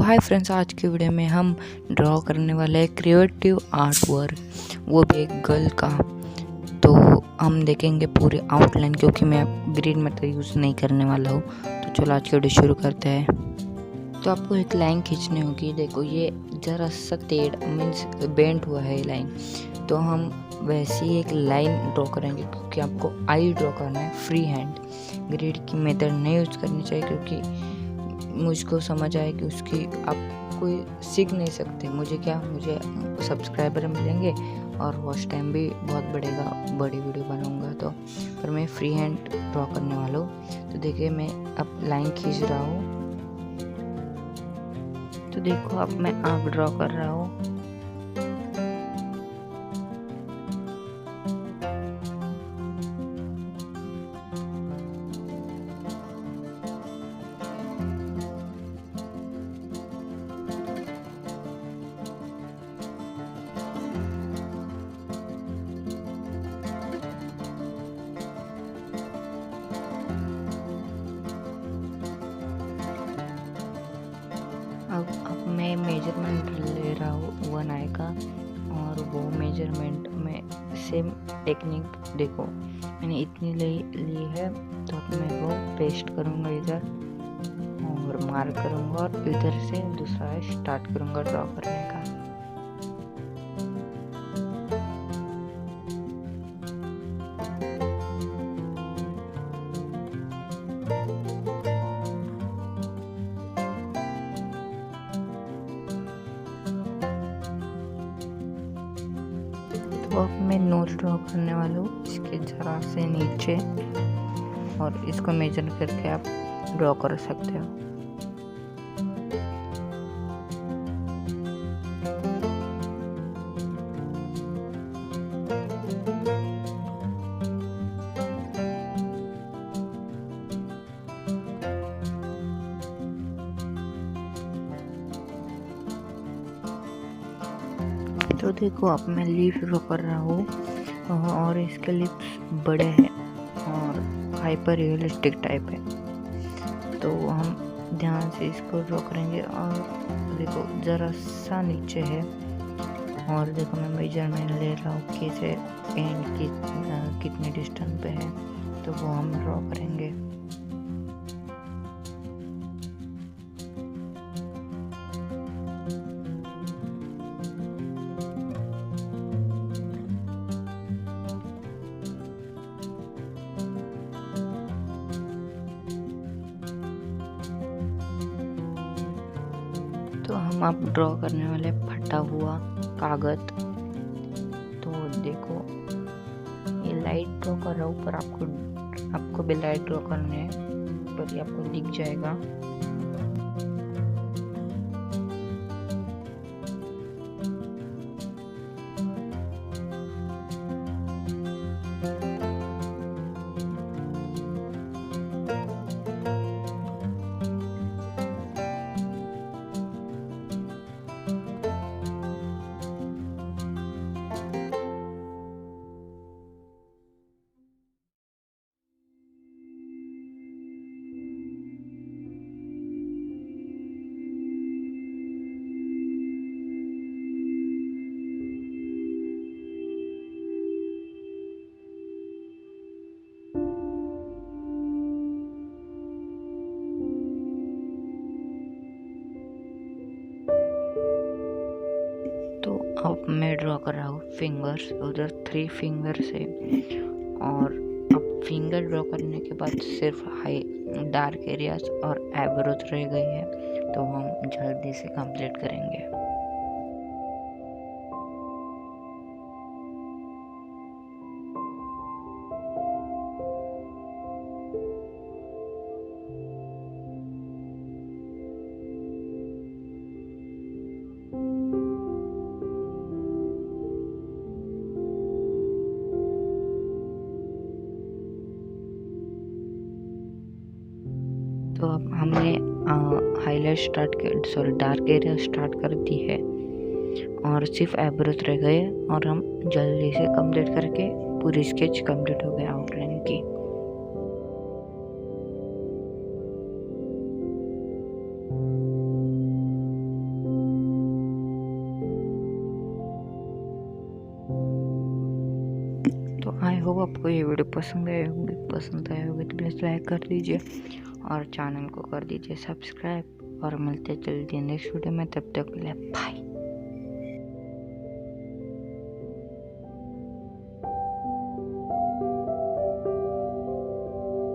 Hi friends, आज की video में हम ड्रॉ करने वाले हैं क्रिएटिव आर्ट वर्क, वो भी एक गर्ल का। तो हम देखेंगे पूरी आउटलाइन, क्योंकि मैं ग्रीन मटेरियल यूज़ नहीं करने वाला हूँ। तो चलो आज की वीडियो शुरू करते हैं। तो आपको एक लाइन खींचनी होगी। देखो ये ज़रा सा टेढ़ मीन्स बेंड हुआ है लाइन, तो हम वैसी एक लाइन ड्रॉ करेंगे, क्योंकि आपको आई ड्रॉ करना है फ्री हैंड। ग्रिड की मेथड नहीं यूज़ करनी चाहिए, क्योंकि मुझको समझ आया कि उसकी आप कोई सीख नहीं सकते। मुझे सब्सक्राइबर मिलेंगे और वॉच टाइम भी बहुत बढ़ेगा, बड़ी वीडियो बनाऊंगा तो। पर मैं फ्री हैंड ड्रॉ करने वाला हूँ। तो देखिए मैं अब लाइन खींच रहा हूँ। तो देखो अब मैं आँख ड्रॉ कर रहा हूँ। अब मैं मेजरमेंट ले रहा हूँ 1 आई का, और वो मेजरमेंट में सेम टेक्निक देखो मैंने इतनी ली है। तो अब मैं वो पेस्ट करूँगा इधर और मार्क करूँगा, और इधर से दूसरा स्टार्ट करूँगा ड्रॉ करने का। तो अब मैं नोज ड्रॉ करने वाला हूँ, इसके जरा से नीचे, और इसको मेजर करके आप ड्रॉ कर सकते हो। तो देखो अब मैं लीफ ड्रॉ कर रहा हूँ, और इसके लिप्स बड़े हैं और हाइपर रियलिस्टिक टाइप है। तो हम ध्यान से इसको ड्रॉ करेंगे। और देखो ज़रा सा नीचे है, और देखो मैं मेजरमेंट ले रहा हूँ कैसे एंड कितने डिस्टेंस पे है, तो वो हम ड्रॉ करेंगे। तो हम आप ड्रॉ करने वाले फटा हुआ कागज। तो देखो ये लाइट ड्रॉ कर रहा हूँ, पर आपको भी लाइट ड्रॉ करने हैं, पर ये आपको दिख जाएगा। तो अब मैं ड्रॉ कर रहा हूँ फिंगर्स, उधर 3 फिंगर्स है। और अब फिंगर ड्रॉ करने के बाद सिर्फ हाई डार्क एरियाज और एब्रोज रह गई है, तो हम जल्दी से कंप्लीट करेंगे। तो अब हमने डार्क एरिया स्टार्ट कर दी है, और सिर्फ एब्रोज रह गए, और हम जल्दी से कंप्लीट करके पूरी स्केच कंप्लीट हो गया आउटलाइन की। तो आई होप आपको ये वीडियो पसंद आए होगी तो प्लीज़ लाइक कर दीजिए और चैनल को कर दीजिए सब्सक्राइब और मिलते जल्दी नेक्स्ट वीडियो में। तब तक के लिए बाय।